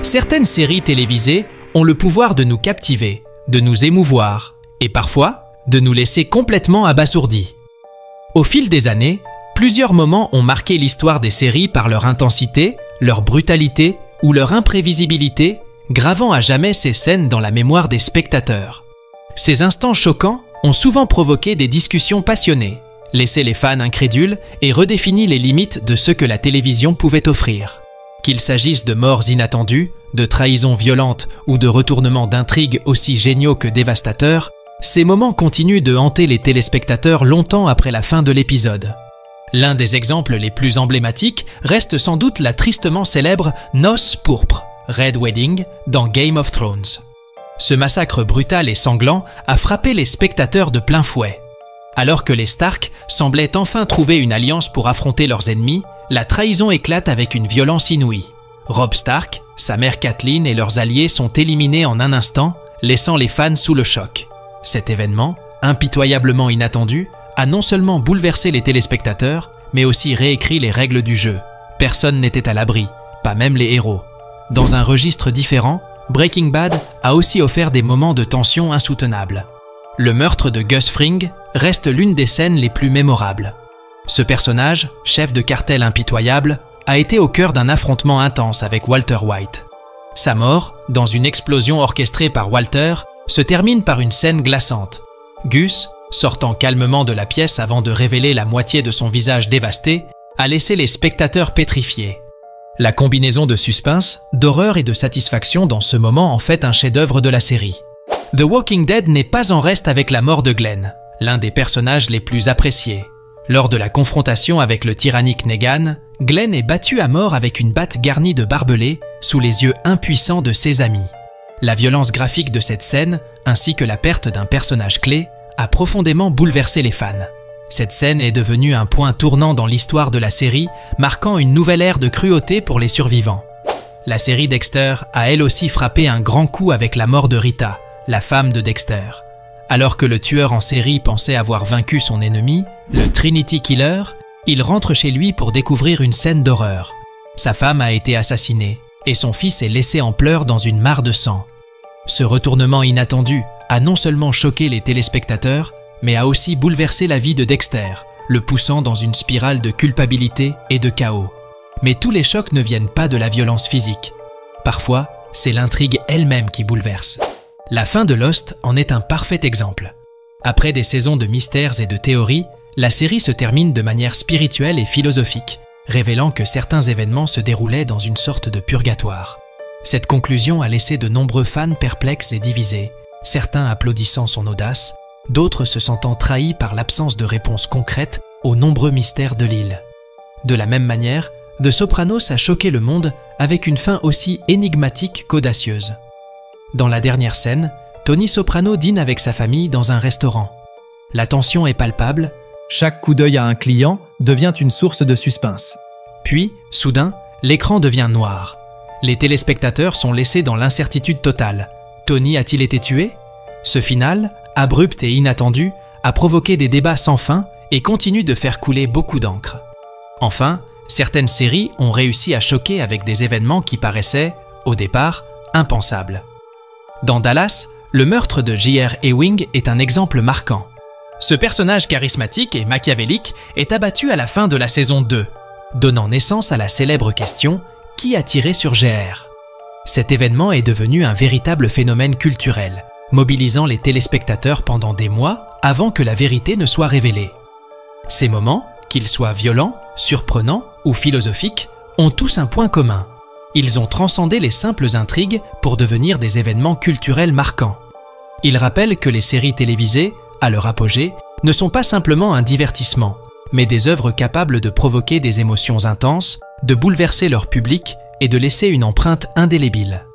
Certaines séries télévisées ont le pouvoir de nous captiver, de nous émouvoir et parfois de nous laisser complètement abasourdis. Au fil des années, plusieurs moments ont marqué l'histoire des séries par leur intensité, leur brutalité ou leur imprévisibilité, gravant à jamais ces scènes dans la mémoire des spectateurs. Ces instants choquants ont souvent provoqué des discussions passionnées, laissé les fans incrédules et redéfini les limites de ce que la télévision pouvait offrir. Qu'il s'agisse de morts inattendues, de trahisons violentes ou de retournements d'intrigues aussi géniaux que dévastateurs, ces moments continuent de hanter les téléspectateurs longtemps après la fin de l'épisode. L'un des exemples les plus emblématiques reste sans doute la tristement célèbre Noces pourpres, Red Wedding, dans Game of Thrones. Ce massacre brutal et sanglant a frappé les spectateurs de plein fouet. Alors que les Stark semblaient enfin trouver une alliance pour affronter leurs ennemis, la trahison éclate avec une violence inouïe. Robb Stark, sa mère Catelyn et leurs alliés sont éliminés en un instant, laissant les fans sous le choc. Cet événement, impitoyablement inattendu, a non seulement bouleversé les téléspectateurs, mais aussi réécrit les règles du jeu. Personne n'était à l'abri, pas même les héros. Dans un registre différent, Breaking Bad a aussi offert des moments de tension insoutenables. Le meurtre de Gus Fring reste l'une des scènes les plus mémorables. Ce personnage, chef de cartel impitoyable, a été au cœur d'un affrontement intense avec Walter White. Sa mort, dans une explosion orchestrée par Walter, se termine par une scène glaçante. Gus, sortant calmement de la pièce avant de révéler la moitié de son visage dévasté, a laissé les spectateurs pétrifiés. La combinaison de suspense, d'horreur et de satisfaction dans ce moment en fait un chef-d'œuvre de la série. The Walking Dead n'est pas en reste avec la mort de Glenn, l'un des personnages les plus appréciés. Lors de la confrontation avec le tyrannique Negan, Glenn est battu à mort avec une batte garnie de barbelés sous les yeux impuissants de ses amis. La violence graphique de cette scène, ainsi que la perte d'un personnage clé, a profondément bouleversé les fans. Cette scène est devenue un point tournant dans l'histoire de la série, marquant une nouvelle ère de cruauté pour les survivants. La série Dexter a elle aussi frappé un grand coup avec la mort de Rita, la femme de Dexter. Alors que le tueur en série pensait avoir vaincu son ennemi, le Trinity Killer, il rentre chez lui pour découvrir une scène d'horreur. Sa femme a été assassinée et son fils est laissé en pleurs dans une mare de sang. Ce retournement inattendu a non seulement choqué les téléspectateurs, mais a aussi bouleversé la vie de Dexter, le poussant dans une spirale de culpabilité et de chaos. Mais tous les chocs ne viennent pas de la violence physique. Parfois, c'est l'intrigue elle-même qui bouleverse. La fin de Lost en est un parfait exemple. Après des saisons de mystères et de théories, la série se termine de manière spirituelle et philosophique, révélant que certains événements se déroulaient dans une sorte de purgatoire. Cette conclusion a laissé de nombreux fans perplexes et divisés, certains applaudissant son audace, d'autres se sentant trahis par l'absence de réponse concrète aux nombreux mystères de l'île. De la même manière, The Sopranos a choqué le monde avec une fin aussi énigmatique qu'audacieuse. Dans la dernière scène, Tony Soprano dîne avec sa famille dans un restaurant. La tension est palpable, chaque coup d'œil à un client devient une source de suspense. Puis, soudain, l'écran devient noir. Les téléspectateurs sont laissés dans l'incertitude totale. Tony a-t-il été tué ? Ce final, abrupt et inattendu, a provoqué des débats sans fin et continue de faire couler beaucoup d'encre. Enfin, certaines séries ont réussi à choquer avec des événements qui paraissaient, au départ, impensables. Dans Dallas, le meurtre de J.R. Ewing est un exemple marquant. Ce personnage charismatique et machiavélique est abattu à la fin de la saison 2, donnant naissance à la célèbre question « Qui a tiré sur J.R. ?» Cet événement est devenu un véritable phénomène culturel, mobilisant les téléspectateurs pendant des mois avant que la vérité ne soit révélée. Ces moments, qu'ils soient violents, surprenants ou philosophiques, ont tous un point commun. Ils ont transcendé les simples intrigues pour devenir des événements culturels marquants. Ils rappellent que les séries télévisées, à leur apogée, ne sont pas simplement un divertissement, mais des œuvres capables de provoquer des émotions intenses, de bouleverser leur public et de laisser une empreinte indélébile.